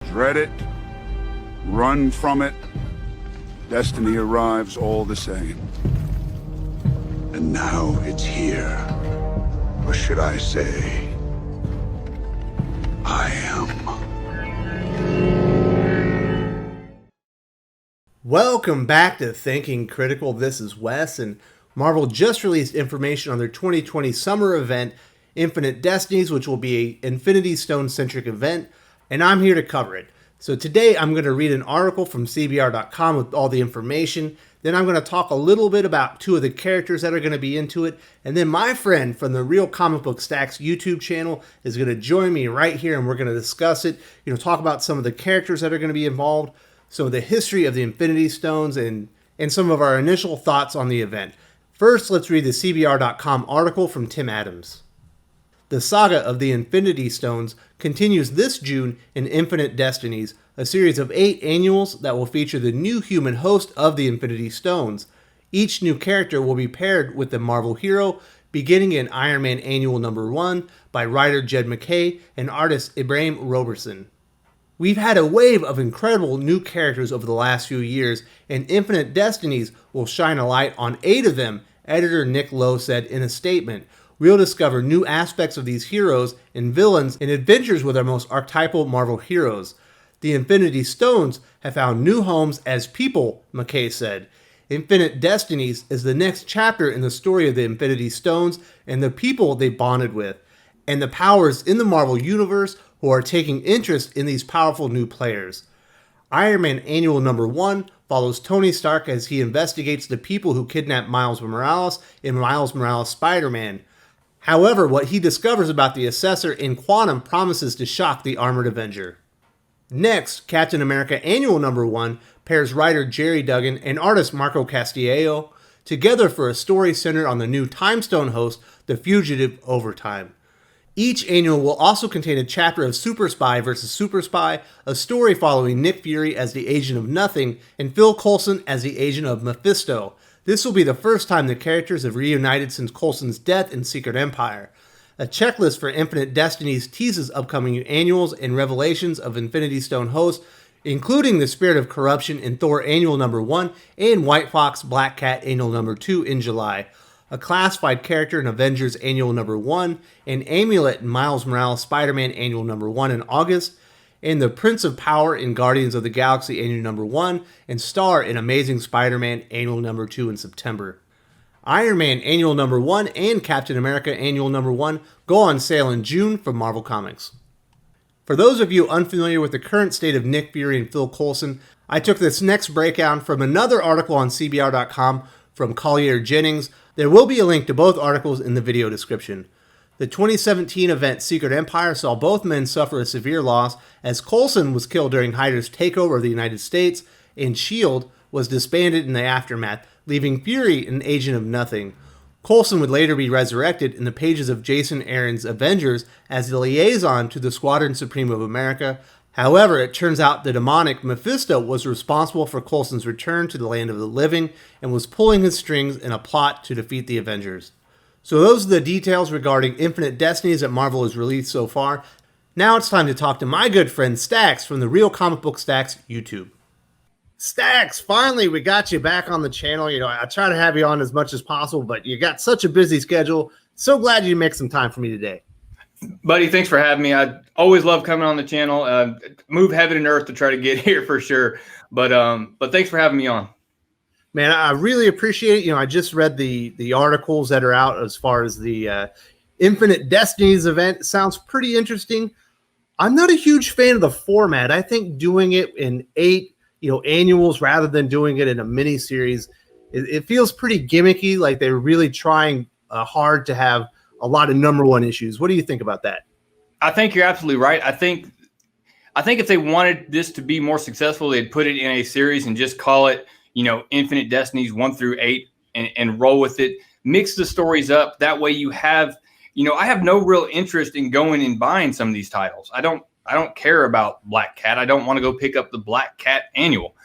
Dread it, run from it, destiny arrives all the same. And now it's here. Or should I say, I am. Welcome back to Thinking Critical. This is Wes, and Marvel just released information on their 2020 summer event, Infinite Destinies, which will be an Infinity Stone-centric event, and I'm here to cover it. So today I'm going to read an article from CBR.com with all the information. Then I'm going to talk a little bit about two of the characters that are going to be into it. And then my friend from the Real Comic Book Stacks YouTube channel is going to join me right here, and we're going to discuss it. Talk about some of the characters that are going to be involved, some of the history of the Infinity Stones, and some of our initial thoughts on the event. First, let's read the CBR.com article from Tim Adams. The saga of the Infinity Stones continues this June in Infinite Destinies, a series of 8 annuals that will feature the new human host of the Infinity Stones. Each new character will be paired with a Marvel hero, beginning in Iron Man Annual Number 1 by writer Jed MacKay and artist Ibraim Roberson. We've had a wave of incredible new characters over the last few years, and Infinite Destinies will shine a light on 8 of them, editor Nick Lowe said in a statement. We'll discover new aspects of these heroes and villains in adventures with our most archetypal Marvel heroes. The Infinity Stones have found new homes as people, MacKay said. Infinite Destinies is the next chapter in the story of the Infinity Stones and the people they bonded with, and the powers in the Marvel Universe who are taking interest in these powerful new players. Iron Man Annual Number 1 follows Tony Stark as he investigates the people who kidnapped Miles Morales in Miles Morales Spider-Man. However, what he discovers about the Assessor in Quantum promises to shock the Armored Avenger. Next, Captain America Annual Number 1 pairs writer Jerry Duggan and artist Marco Castillo together for a story centered on the new Time Stone host, the fugitive Overtime. Each annual will also contain a chapter of Super Spy vs. Super Spy, a story following Nick Fury as the Agent of Nothing and Phil Coulson as the Agent of Mephisto. This will be the first time the characters have reunited since Coulson's death in Secret Empire. A checklist for Infinite Destinies teases upcoming annuals and revelations of Infinity Stone hosts, including the Spirit of Corruption in Thor Annual Number 1 and White Fox Black Cat Annual Number 2 in July, a classified character in Avengers Annual Number 1, an amulet in Miles Morales Spider-Man Annual Number 1 in August, and the Prince of Power in Guardians of the Galaxy Annual Number 1, and Star in Amazing Spider-Man Annual Number 2 in September. Iron Man Annual Number 1 and Captain America Annual Number 1 go on sale in June from Marvel Comics. For those of you unfamiliar with the current state of Nick Fury and Phil Coulson, I took this next breakdown from another article on CBR.com from Collier Jennings. There will be a link to both articles in the video description. The 2017 event Secret Empire saw both men suffer a severe loss as Coulson was killed during Hydra's takeover of the United States and S.H.I.E.L.D. was disbanded in the aftermath, leaving Fury an agent of nothing. Coulson would later be resurrected in the pages of Jason Aaron's Avengers as the liaison to the Squadron Supreme of America. However, it turns out the demonic Mephisto was responsible for Coulson's return to the land of the living and was pulling his strings in a plot to defeat the Avengers. So those are the details regarding Infinite Destinies that Marvel has released so far. Now it's time to talk to my good friend Stacks from the Real Comic Book Stacks YouTube. Stacks, finally we got you back on the channel. I try to have you on as much as possible, but you got such a busy schedule. So glad you make some time for me today. Buddy, thanks for having me. I always love coming on the channel. Move heaven and earth to try to get here for sure. But thanks for having me on. Man, I really appreciate it. I just read the articles that are out as far as the Infinite Destinies event. It sounds pretty interesting. I'm not a huge fan of the format. I think doing it in 8, annuals rather than doing it in a mini series, it feels pretty gimmicky. Like they're really trying hard to have a lot of number 1 issues. What do you think about that? I think you're absolutely right. I think if they wanted this to be more successful, they'd put it in a series and just call it, Infinite Destinies 1 through 8 and roll with it. Mix the stories up. That way you have, I have no real interest in going and buying some of these titles. I don't care about Black Cat. I don't want to go pick up the Black Cat annual.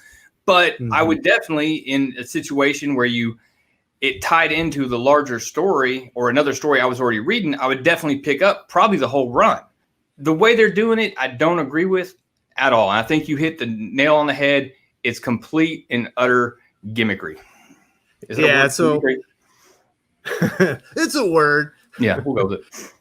But I would definitely, in a situation where it tied into the larger story or another story I was already reading, I would definitely pick up probably the whole run. The way they're doing it, I don't agree with. at all. And I think you hit the nail on the head. It's complete and utter gimmickry. Is it a word? So Gimmickry? it's a word. Yeah, we'll go with it.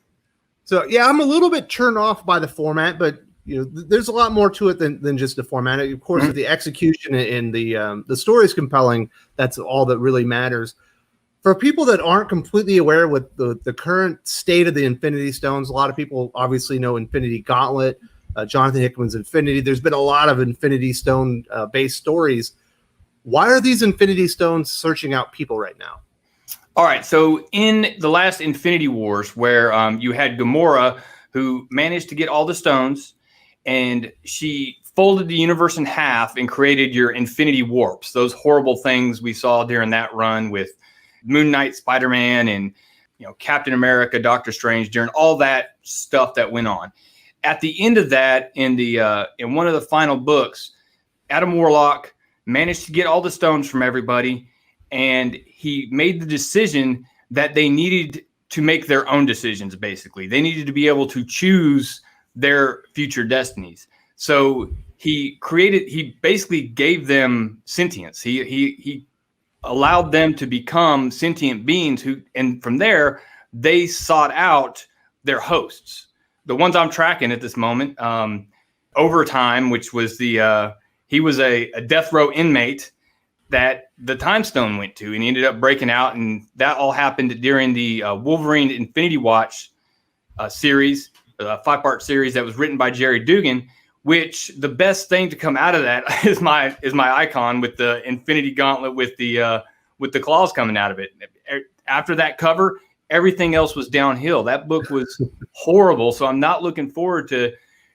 So yeah, I'm a little bit turned off by the format, but there's a lot more to it than just the format. Of course, the execution and the story is compelling. That's all that really matters. For people that aren't completely aware with the current state of the Infinity Stones, a lot of people obviously know Infinity Gauntlet, Jonathan Hickman's Infinity. There's been a lot of Infinity Stone based stories. Why are these Infinity Stones searching out people right now? All right, so in the last Infinity Wars, where you had Gamora, who managed to get all the stones, and she folded the universe in half and created your Infinity Warps, those horrible things we saw during that run with Moon Knight, Spider-Man, and Captain America, Doctor Strange, during all that stuff that went on. At the end of that, in one of the final books, Adam Warlock managed to get all the stones from everybody, and he made the decision that they needed to make their own decisions. Basically, they needed to be able to choose their future destinies. So he basically gave them sentience. He allowed them to become sentient beings and from there they sought out their hosts. The ones I'm tracking at this moment, Overtime, which was he was a death row inmate that the Time Stone went to, and he ended up breaking out, and that all happened during the Wolverine Infinity Watch series, a 5-part series that was written by Jerry Dugan. Which the best thing to come out of that is my icon with the Infinity Gauntlet with the claws coming out of it. After that cover, everything else was downhill. That book was horrible, so I'm not looking forward to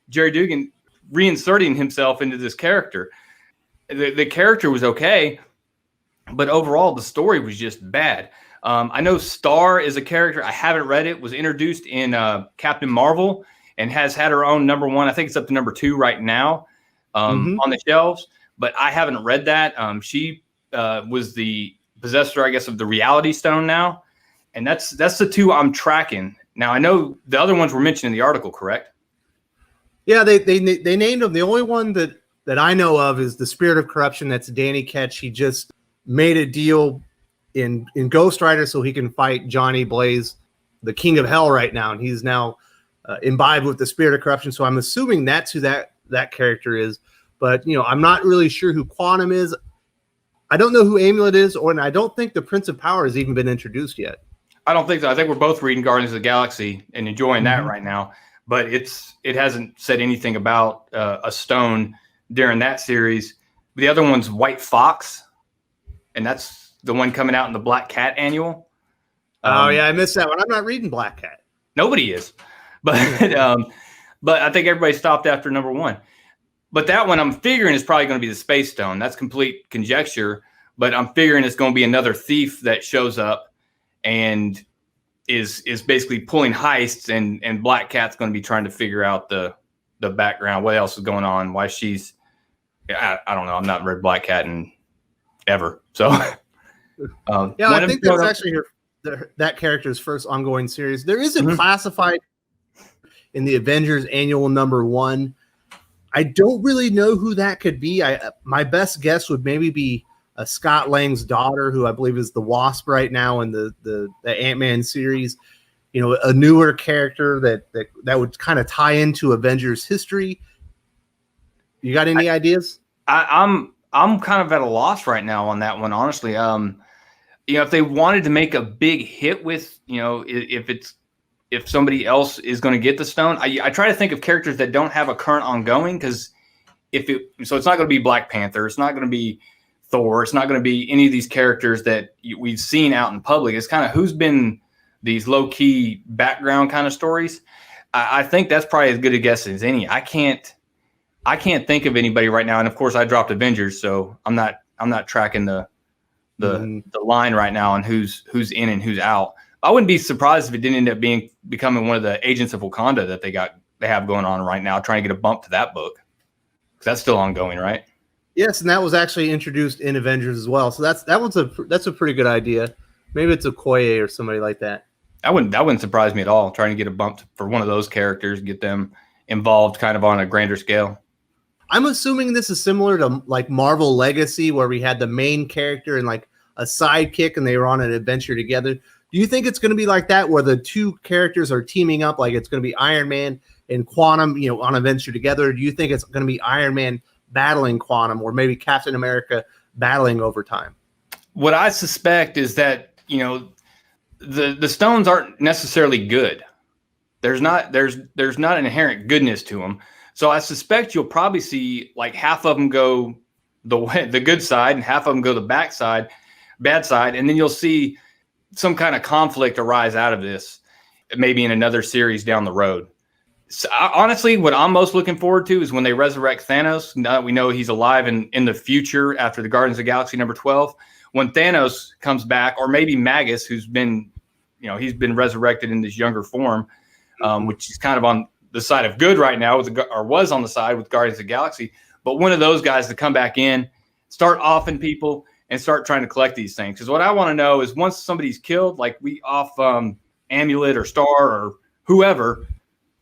Jerry Dugan reinserting himself into this character. The character was okay, but overall the story was just bad. I know Star is a character. I haven't read it. Was introduced in Captain Marvel and has had her own #1. I think it's up to #2 right now on the shelves. But I haven't read that. She was the possessor, I guess, of the Reality Stone now, and that's the two I'm tracking now. I know the other ones were mentioned in the article, correct? Yeah, they named them. The only one that I know of is the Spirit of Corruption. That's Danny Ketch. He just made a deal in Ghost Rider so he can fight Johnny Blaze, the King of Hell, right now, and he's now imbibed with the Spirit of Corruption. So I'm assuming that's who that character is. But I'm not really sure who Quantum is. I don't know who Amulet is, and I don't think the Prince of Power has even been introduced yet. I don't think so. I think we're both reading Guardians of the Galaxy and enjoying that right now. But it hasn't said anything about a stone during that series. The other one's White Fox, and that's the one coming out in the Black Cat annual. Oh yeah, I missed that one. I'm not reading Black Cat. Nobody is, but but I think everybody stopped after #1. But that one I'm figuring is probably going to be the Space Stone. That's complete conjecture, but I'm figuring it's going to be another thief that shows up and is basically pulling heists, and Black Cat's going to be trying to figure out the background, what else is going on, why she's I don't know. I'm not read Black Cat in ever. So yeah, I think that's actually that character's first ongoing series. There is a classified in the Avengers annual #1. I don't really know who that could be. My best guess would maybe be Scott Lang's daughter, who I believe is the Wasp right now in the Ant-Man series. A newer character that would kind of tie into Avengers history. You got any ideas? I'm kind of at a loss right now on that one, honestly. If they wanted to make a big hit with, if somebody else is going to get the stone, I try to think of characters that don't have a current ongoing, because so it's not going to be Black Panther, it's not going to be Thor, it's not going to be any of these characters that we've seen out in public. It's kind of who's been these low-key background kind of stories. I think that's probably as good a guess as any. I can't think of anybody right now, and of course I dropped Avengers, so I'm not tracking the line right now on who's in and who's out. I wouldn't be surprised if it didn't end up becoming one of the Agents of Wakanda that they have going on right now, trying to get a bump to that book, because that's still ongoing, right? Yes, and that was actually introduced in Avengers as well. So that's a pretty good idea. Maybe it's Okoye or somebody like that. That wouldn't surprise me at all. Trying to get a bump for one of those characters, get them involved, kind of on a grander scale. I'm assuming this is similar to like Marvel Legacy, where we had the main character and like a sidekick and they were on an adventure together. Do you think it's going to be like that, where the two characters are teaming up, like it's going to be Iron Man and Quantum, on an adventure together? Or do you think it's going to be Iron Man battling Quantum, or maybe Captain America battling over time? What I suspect is that, the stones aren't necessarily good. There's not an inherent goodness to them. So I suspect you'll probably see like half of them go the good side and half of them go the bad side, and then you'll see some kind of conflict arise out of this, maybe in another series down the road. So, honestly, what I'm most looking forward to is when they resurrect Thanos. Now that we know he's alive in the future after the Guardians of the Galaxy #12, when Thanos comes back, or maybe Magus, who's been, he's been resurrected in this younger form, which is kind of on the side of good right now, or was on the side with Guardians of the Galaxy. But one of those guys to come back in, start offing people, and start trying to collect these things. Because what I want to know is, once somebody's killed, like we off Amulet or Star or whoever,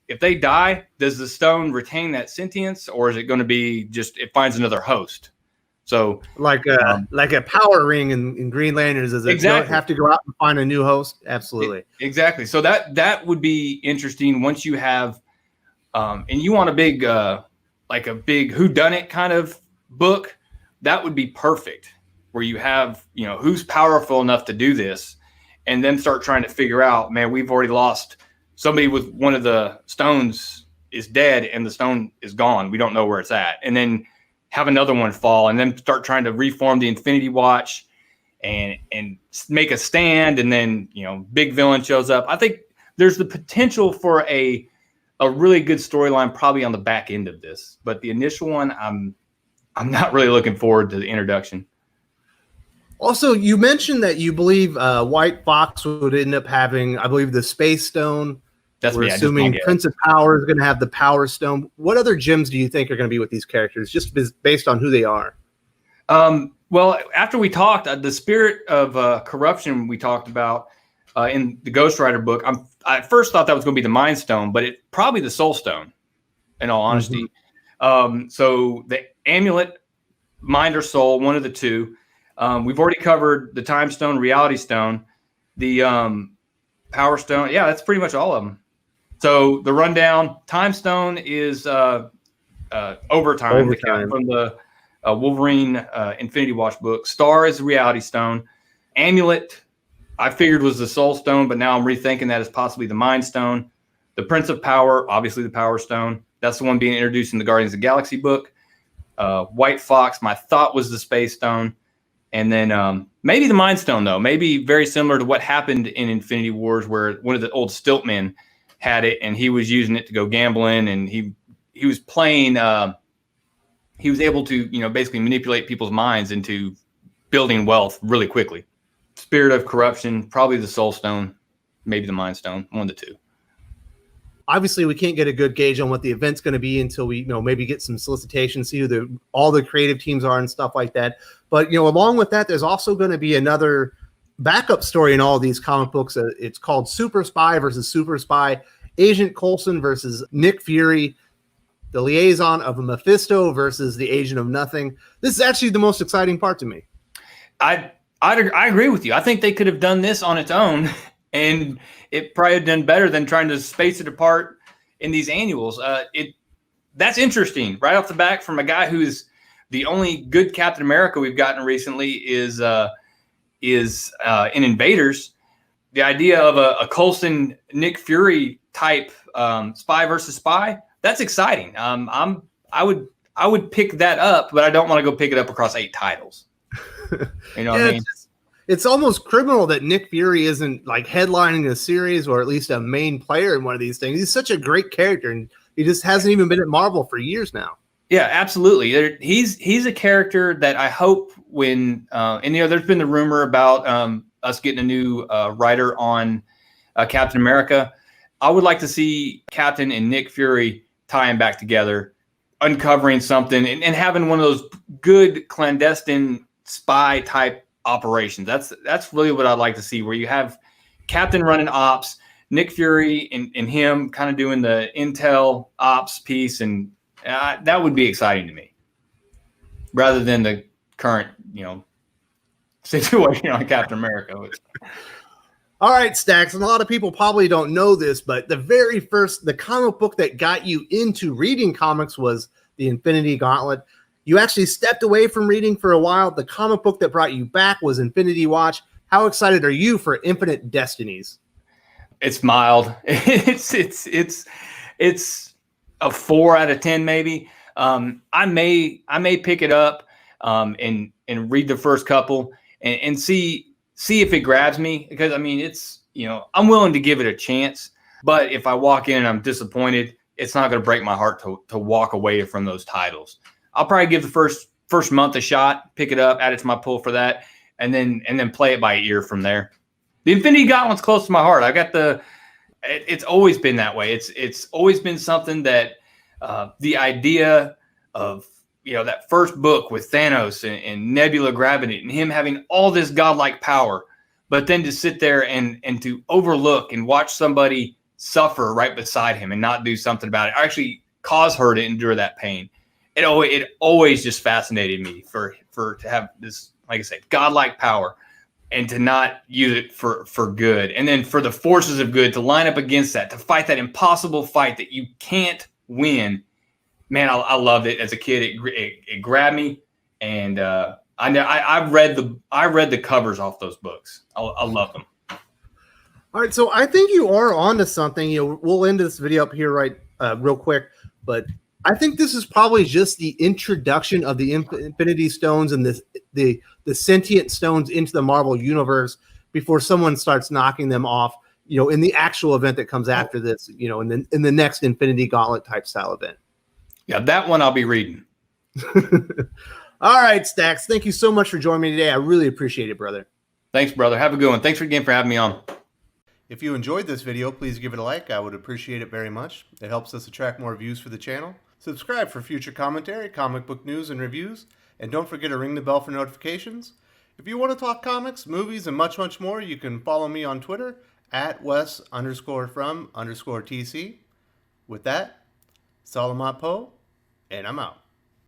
if they die, does the stone retain that sentience, or is it going to be just it finds another host? So like a power ring in Green Lanterns, is it exactly. Don't have to go out and find a new host? Absolutely. Exactly. So that would be interesting once you have, and you want a big whodunit kind of book. That would be perfect, where you have, who's powerful enough to do this, and then start trying to figure out, man, we've already lost somebody with one of the stones is dead and the stone is gone. We don't know where it's at. And then have another one fall, and then start trying to reform the Infinity Watch and make a stand. And then, big villain shows up. I think there's the potential for a really good storyline probably on the back end of this, but the initial one, I'm not really looking forward to the introduction. Also, you mentioned that you believe White Fox would end up having, I believe, the Space Stone. We're assuming Prince of Power is going to have the Power Stone. What other gems do you think are going to be with these characters, just based on who they are? Well, after we talked, the spirit of corruption we talked about in the Ghost Rider book, I first thought that was going to be the Mind Stone, but it probably the Soul Stone, in all honesty. Mm-hmm. So the Amulet, Mind or Soul, one of the two. We've already covered the Time Stone, Reality Stone, the Power Stone. Yeah, that's pretty much all of them. So the rundown: Time Stone is overtime. From the Wolverine Infinity Watch book. Star is the Reality Stone. Amulet, I figured was the Soul Stone, but now I'm rethinking that as possibly the Mind Stone. The Prince of Power, obviously the Power Stone. That's the one being introduced in the Guardians of the Galaxy book. White Fox, my thought was the Space Stone. And then maybe the Mind Stone, though. Maybe very similar to what happened in Infinity Wars, where one of the old Stiltmen had it, and he was using it to go gambling, and he was playing. He was able to, basically manipulate people's minds into building wealth really quickly. Spirit of corruption, probably the Soul Stone, maybe the Mind Stone, one of the two. Obviously, we can't get a good gauge on what the event's going to be until we, maybe get some solicitation, see who all the creative teams are and stuff like that. But, along with that, there's also going to be another backup story in all of these comic books. It's called Super Spy versus Super Spy, Agent Coulson versus Nick Fury, the liaison of Mephisto versus the Agent of Nothing. This is actually the most exciting part to me. I agree with you. I think they could have done this on its own, and it probably had done better than trying to space it apart in these annuals. That's interesting right off the bat from a guy who's the only good Captain America we've gotten recently is in Invaders. The idea of a Coulson Nick Fury type spy versus spy, that's exciting. I would pick that up, but I don't want to go pick it up across 8 titles. What I mean? It's almost criminal that Nick Fury isn't like headlining a series, or at least a main player in one of these things. He's such a great character, and he just hasn't even been at Marvel for years now. Yeah, absolutely. He's a character that I hope when there's been the rumor about us getting a new writer on Captain America. I would like to see Captain and Nick Fury tying back together, uncovering something, and having one of those good clandestine spy type operations. That's really what I'd like to see, where you have Captain running ops, Nick Fury and him kind of doing the intel ops piece, and That would be exciting to me, rather than the current, situation on Captain America. All right, Stacks, and a lot of people probably don't know this, but the comic book that got you into reading comics was the Infinity Gauntlet. You actually stepped away from reading for a while. The comic book that brought you back was Infinity Watch. How excited are you for Infinite Destinies? It's mild. It's a 4 out of 10 maybe. I may pick it up and read the first couple and see if it grabs me, because I mean, it's, I'm willing to give it a chance, but if I walk in and I'm disappointed, it's not going to break my heart to walk away from those titles. I'll probably give the first month a shot, pick it up, add it to my pull for that, and then play it by ear from there. The Infinity Gauntlet's close to my heart. It's always been that way. It's always been something that the idea of, that first book with Thanos and Nebula grabbing it and him having all this godlike power, but then to sit there and to overlook and watch somebody suffer right beside him and not do something about it, actually cause her to endure that pain. It always just fascinated me for to have this, like I say, godlike power and to not use it for good. And then for the forces of good to line up against that, to fight that impossible fight that you can't win. Man, I loved it as a kid. It grabbed me, and I read the covers off those books. I love them. All right, so I think you are onto something. We'll end this video up here real quick, but I think this is probably just the introduction of the Infinity Stones and the sentient stones into the Marvel universe before someone starts knocking them off, in the actual event that comes after this, in the next Infinity Gauntlet type style event. Yeah, that one I'll be reading. All right, Stacks. Thank you so much for joining me today. I really appreciate it, brother. Thanks, brother. Have a good one. Thanks again for having me on. If you enjoyed this video, please give it a like. I would appreciate it very much. It helps us attract more views for the channel. Subscribe for future commentary, comic book news, and reviews. And don't forget to ring the bell for notifications. If you want to talk comics, movies, and much, much more, you can follow me on Twitter at Wes_from_TC. With that, Salamat Po, and I'm out.